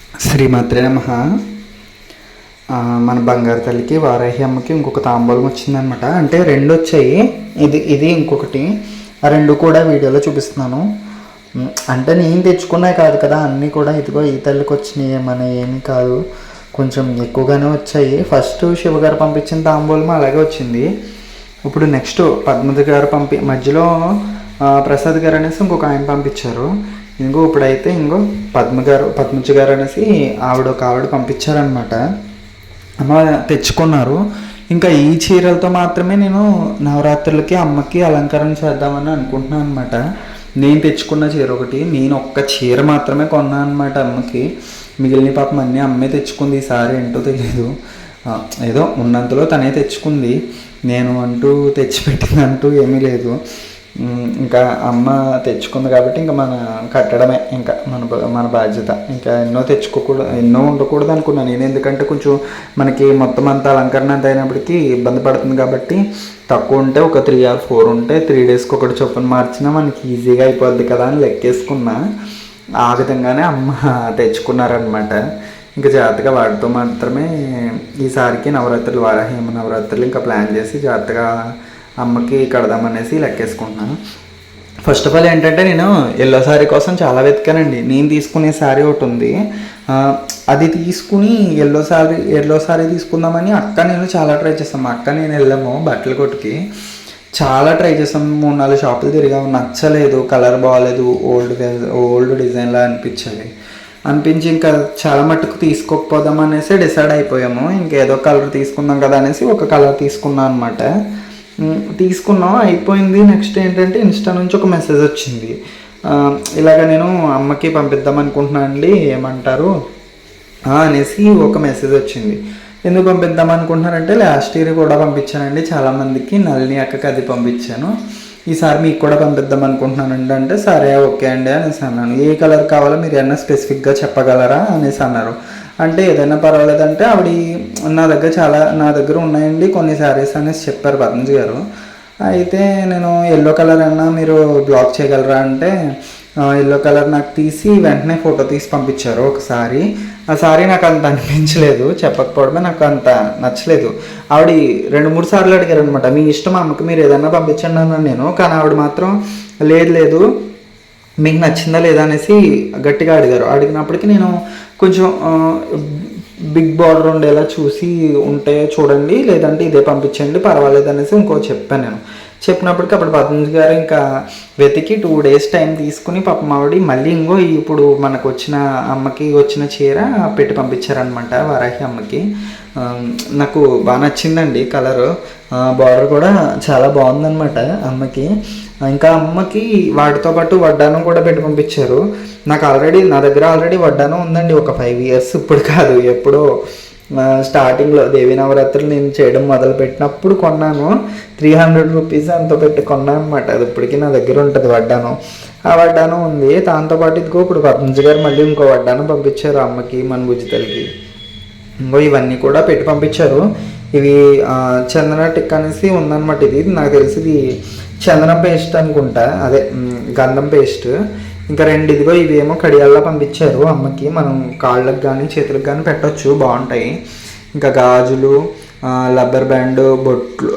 శ్రీమాత్రే నమః. మన బంగారు తల్లికి వారాహి అమ్మకి ఇంకొక తాంబూలం వచ్చిందనమాట. అంటే రెండు వచ్చాయి, ఇది ఇంకొకటి. ఆ రెండు కూడా వీడియోలో చూపిస్తున్నాను. అంటే నేను తెచ్చుకున్నాయి కాదు కదా, అన్నీ కూడా ఇదిగో ఈ తల్లికి వచ్చినాయి, మన ఏమీ కాదు, కొంచెం ఎక్కువగానే వచ్చాయి. ఫస్ట్ శివగారు పంపించిన తాంబూలం అలాగే వచ్చింది. ఇప్పుడు నెక్స్ట్ పద్మజ గారు మధ్యలో ప్రసాద్ గారు అనేసి ఇంకొక ఆయన పంపించారు. ఇప్పుడైతే పద్మజ గారు అనేసి ఆవిడ పంపించారనమాట. అమ్మ తెచ్చుకున్నారు. ఇంకా ఈ చీరలతో మాత్రమే నేను నవరాత్రులకి అమ్మకి అలంకరణ చేద్దామని అనుకుంటున్నాను అనమాట. నేను తెచ్చుకున్న చీర ఒకటి, నేను ఒక్క చీర మాత్రమే కొన్నాను అనమాట అమ్మకి. మిగిలిన పాపం అన్నీ అమ్మే తెచ్చుకుంది. ఈసారి ఏంటో తెలియదు, ఏదో ఉన్నంతలో తనే తెచ్చుకుంది. నేను అంటూ తెచ్చిపెట్టిందంటూ ఏమీ లేదు. ఇంకా అమ్మ తెచ్చుకుంది కాబట్టి ఇంకా మన కట్టడమే ఇంకా మన బాధ్యత. ఇంకా ఎన్నో ఉండకూడదు అనుకున్నాను నేను. ఎందుకంటే కొంచెం మనకి మొత్తం అంతా అలంకరణ అంత అయినప్పటికీ ఇబ్బంది పడుతుంది కాబట్టి తక్కువ ఉంటే ఒక 3 or 4 ఉంటే 3 daysకి ఒకటి చొప్పున మార్చినా మనకి ఈజీగా అయిపోద్ది కదా అని లెక్కేసుకున్నా. ఆ విధంగానే అమ్మ తెచ్చుకున్నారనమాట. ఇంకా జాగ్రత్తగా వాటితో మాత్రమే ఈసారికి నవరాత్రులు, వారాహి అమ్మ నవరాత్రులు ఇంకా ప్లాన్ చేసి జాగ్రత్తగా అమ్మకి కడదామనేసి లెక్కేసుకుంటున్నాను. ఫస్ట్ ఆఫ్ ఆల్ ఏంటంటే నేను ఎల్లో శారీ కోసం చాలా వెతికానండి. నేను తీసుకునే శారీ ఒకటి ఉంది, అది తీసుకుని ఎల్లో శారీ తీసుకుందామని నేను చాలా ట్రై చేస్తాం. నేను వెళ్ళాము బట్టల కొట్టుకి, చాలా ట్రై చేసాం. 3-4 షాపులు తిరిగాము, నచ్చలేదు, కలర్ బాగాలేదు, ఓల్డ్ డిజైన్లా అనిపించి ఇంకా చాలా మట్టుకు తీసుకోకపోదాం అనేసి డిసైడ్ అయిపోయాము. ఇంకేదో కలర్ తీసుకుందాం కదా అనేసి ఒక కలర్ తీసుకున్నాం అనమాట. తీసుకున్నాం, అయిపోయింది. నెక్స్ట్ ఏంటంటే ఇన్స్టా నుంచి ఒక మెసేజ్ వచ్చింది, ఇలాగ నేను అమ్మకి పంపిద్దాం అనుకుంటున్నాను అండి, ఏమంటారు అనేసి ఒక మెసేజ్ వచ్చింది. ఎందుకు పంపిద్దాం అనుకుంటున్నారంటే లాస్ట్ ఇయర్ కూడా పంపించానండి చాలామందికి, నళిని అక్కకి అది పంపించాను. ఈసారి మీకు కూడా పంపిద్దాం అనుకుంటున్నానండి అంటే సరే ఓకే అండి అనేసి అన్నాను. ఏ కలర్ కావాలో మీరు ఏమన్నా స్పెసిఫిక్గా చెప్పగలరా అనేసి అన్నారు. అంటే ఏదైనా పర్వాలేదంటే నా దగ్గర ఉన్నాయండి కొన్ని శారీస్ అనేసి చెప్పారు పద్మజ గారు. అయితే నేను ఎల్లో కలర్ అన్నా మీరు బ్లాక్ చేయగలరా అంటే ఎల్లో కలర్ నాకు తీసి వెంటనే ఫోటో తీసి పంపించారు ఒకసారి. ఆ సారీ నాకు అంత అనిపించలేదు, చెప్పకపోవడమే నాకు అంత నచ్చలేదు. ఆవిడ 2-3 సార్లు అడిగారు అనమాట, మీ ఇష్టం అమ్మకి మీరు ఏదన్నా పంపించండి అన్నాను నేను. కానీ ఆవిడ మాత్రం లేదు మీకు నచ్చిందా లేదా అనేసి గట్టిగా అడిగినప్పటికీ నేను కొంచెం బిగ్ బార్డర్ ఉండేలా ఉంటే చూడండి, లేదంటే ఇదే పంపించండి పర్వాలేదు అనేసి చెప్పాను నేను. చెప్పినప్పటికీ అప్పుడు పద్మజ గారు ఇంకా వెతికి 2 days టైం తీసుకుని పాపం ఆవిడ మళ్ళీ ఇప్పుడు అమ్మకి వచ్చిన చీర పెట్టి పంపించారనమాట వారాహి అమ్మకి. నాకు బాగా నచ్చిందండి కలరు, బార్డర్ కూడా చాలా బాగుందనమాట అమ్మకి. ఇంకా అమ్మకి వాటితో పాటు వడ్డానం కూడా పెట్టి పంపించారు. నా దగ్గర ఆల్రెడీ వడ్డానం ఉందండి, ఒక 5 years, ఇప్పుడు కాదు ఎప్పుడో స్టార్టింగ్లో దేవీ నవరాత్రులు నేను చేయడం మొదలుపెట్టినప్పుడు కొన్నాను. 300 rupees ఎంతో పెట్టి కొన్నాను అనమాట. అది ఇప్పటికీ నా దగ్గర ఉంటుంది వడ్డానం. ఆ వడ్డానం ఉంది. దాంతోపాటు ఇప్పుడు పద్మజ గారు మళ్ళీ ఇంకో వడ్డానం పంపించారు అమ్మకి, మన బుజ్జితలకి. ఇవన్నీ కూడా పెట్టి పంపించారు. ఇవి చందన టిక్ అనేసి ఉందన్నమాట. ఇది నాకు తెలిసి చందనం పేస్ట్ అనుకుంటా, అదే గంధం పేస్ట్. ఇంకా 2 ఇవేమో కడియాల్లో పంపించారు అమ్మకి. మనం కాళ్ళకు కానీ చేతులకు కానీ పెట్టచ్చు, బాగుంటాయి. ఇంకా గాజులు, రబ్బర్ బ్యాండ్, బొట్లు,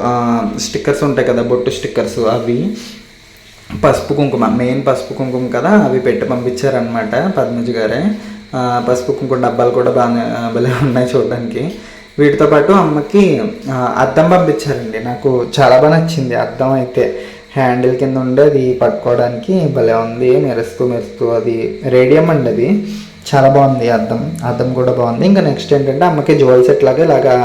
స్టిక్కర్స్ ఉంటాయి కదా, బొట్టు స్టిక్కర్స్, అవి, పసుపు కుంకుమ, మెయిన్ పసుపు కుంకుమ కదా, అవి పెట్టి పంపించారనమాట పద్మజ గారే. పసుపు కుంకుమ డబ్బాలు కూడా భలే ఉన్నాయి చూడడానికి. వీటితో పాటు అమ్మకి అద్దం పంపించారండి. నాకు చాలా బాగా నచ్చింది అద్దం. అయితే హ్యాండిల్ కింద ఉండే అది పట్టుకోవడానికి భలే ఉంది, మెరుస్తూ అది రేడియం అండి, అది చాలా బాగుంది. అద్దం కూడా బాగుంది. ఇంకా నెక్స్ట్ ఏంటంటే అమ్మకి జ్యువెల్ సెట్ లాగా ఇలాగా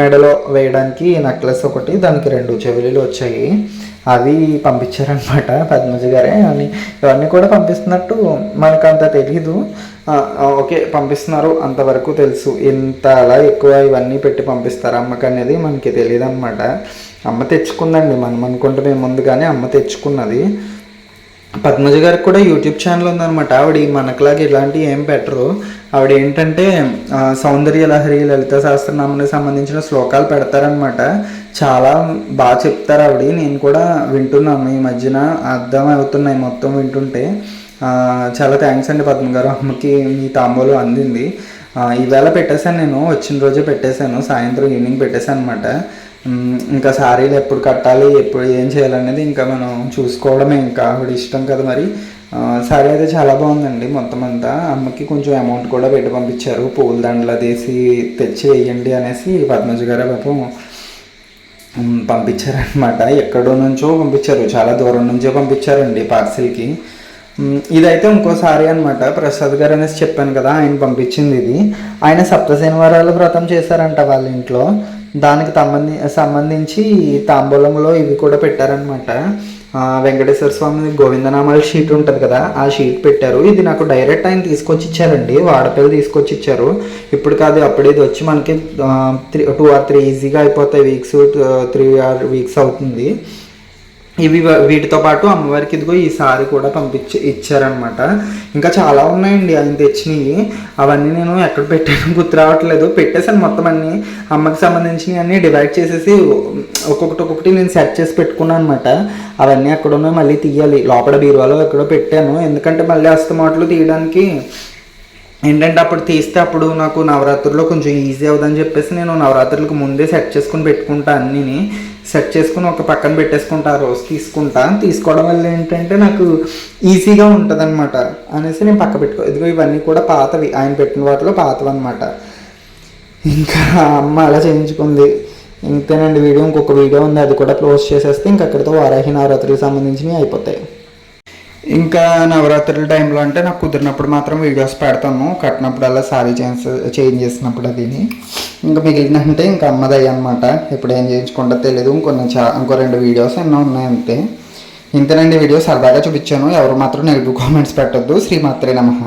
మెడలో వేయడానికి నెక్లెస్ ఒకటి, దానికి 2 చెవులు వచ్చాయి, అవి పంపించారనమాట పద్మజ గారే. ఇవన్నీ కూడా పంపిస్తున్నట్టు మనకు అంత తెలీదు. ఓకే పంపిస్తున్నారు అంతవరకు తెలుసు, ఇంత అలా ఎక్కువ ఇవన్నీ పెట్టి పంపిస్తారు అమ్మకి అనేది మనకి తెలియదు అనమాట. అమ్మ తెచ్చుకుందండి, మనం అనుకుంటే ముందుగానే అమ్మ తెచ్చుకున్నది. పద్మజ గారికి కూడా యూట్యూబ్ ఛానల్ ఉందన్నమాట. ఆవిడ మనకులాగా ఇలాంటివి ఏం పెట్టరు. ఆవిడ ఏంటంటే సౌందర్య లహరి, లలిత సహస్రనామానికి సంబంధించిన శ్లోకాలు పెడతారనమాట. చాలా బాగా చెప్తారు ఆవిడ. నేను కూడా వింటున్నాను ఈ మధ్యన, అర్థం అవుతున్నాయి మొత్తం వింటుంటే. చాలా థ్యాంక్స్ అండి పద్మ గారు. అమ్మకి మీ తాంబూలం అందింది. ఈవేళ పెట్టేశాను, నేను వచ్చిన రోజే పెట్టేశాను, సాయంత్రం ఈవినింగ్ పెట్టేశాను అనమాట. ఇంకా శారీలు ఎప్పుడు కట్టాలి, ఎప్పుడు ఏం చేయాలనేది ఇంకా మనం చూసుకోవడమే, ఇంకా ఆవిడ ఇష్టం కదా మరి. శారీ అయితే చాలా బాగుందండి. మొత్తం అంతా అమ్మకి కొంచెం అమౌంట్ కూడా పెట్టి పంపించారు, పూల దండలు తీసి తెచ్చి వేయండి అనేసి పద్మజ గారు పాపం పంపించారనమాట. ఎక్కడో నుంచో పంపించారు, చాలా దూరం నుంచో పంపించారండి పార్సిల్కి. ఇదైతే ఇంకోసారి అనమాట. ప్రసాద్ గారు అనేసి చెప్పాను కదా, ఆయన పంపించింది ఇది. ఆయన సప్త శనివారాలు వ్రతం చేశారంట వాళ్ళ ఇంట్లో. దానికి సంబంధించి తాంబూలంలో ఇవి కూడా పెట్టారనమాట. వెంకటేశ్వర స్వామి గోవిందనామాల షీట్ ఉంటుంది కదా, ఆ షీట్ పెట్టారు. ఇది నాకు డైరెక్ట్ ఆయన తీసుకొచ్చి ఇచ్చారండి, వాడపల్లి తీసుకొచ్చి ఇచ్చారు. ఇప్పుడు కాదు, అప్పుడు ఇది వచ్చి మనకి 2 or 3 ఈజీగా అయిపోతాయి, వీక్స్ 3 or weeks అవుతుంది. ఇవి వీటితో పాటు అమ్మవారికి ఇదిగో ఈ సారీ కూడా ఇచ్చారనమాట. ఇంకా చాలా ఉన్నాయండి ఆయన తెచ్చినవి. అవన్నీ నేను ఎక్కడ పెట్టాను గుర్తు రావట్లేదు. పెట్టేశాను మొత్తం అన్నీ. అమ్మకి సంబంధించినవి అన్నీ డివైడ్ చేసేసి ఒక్కొక్కటి నేను సెట్ చేసి పెట్టుకున్నాను అనమాట. అవన్నీ ఎక్కడ ఉన్నాయో మళ్ళీ తీయాలి. లోపల బీరువాలో ఎక్కడో పెట్టాను, ఎందుకంటే మళ్ళీ అస్తమాట్లు తీయడానికి ఏంటంటే అప్పుడు తీస్తే అప్పుడు నాకు నవరాత్రుల్లో కొంచెం ఈజీ అవుతుందని చెప్పేసి నేను నవరాత్రులకు ముందే సెట్ చేసుకుని పెట్టుకుంటా. అన్నీని సెట్ చేసుకుని ఒక పక్కన పెట్టేసుకుంటా, రోజు తీసుకోవడం వల్ల ఏంటంటే నాకు ఈజీగా ఉంటుంది అనమాట అనేసి నేను పక్క ఇదిగో ఇవన్నీ కూడా పాతవి, ఆయన పెట్టిన వాటిలో పాతవి అనమాట. ఇంకా అమ్మ అలా చేయించుకుంది. ఇంతేనండి వీడియో. ఇంకొక వీడియో ఉంది, అది కూడా క్లోజ్ చేసేస్తే ఇంక అక్కడితో వారాహి నవరాత్రికి సంబంధించినవి అయిపోతాయి. ఇంకా నవరాత్రుల టైంలో అంటే నాకు కుదిరినప్పుడు మాత్రం వీడియోస్ పెడతాను, కట్టినప్పుడల్లా సారీ చేంజ్ చేసినప్పుడు అదిని. ఇంకా మిగిలినంటే ఇంకా అమ్మదయ్య అనమాట. ఇప్పుడు ఏం చేయించుకుంటా తెలియదు. ఇంకో 2 వీడియోస్ ఎన్నో ఉన్నాయి అంతే. ఇంతేనండి వీడియో, సరదాగా చూపించాను. ఎవరు మాత్రం నెగిటివ్ కామెంట్స్ పెట్టొద్దు. శ్రీమాత్రే నమః.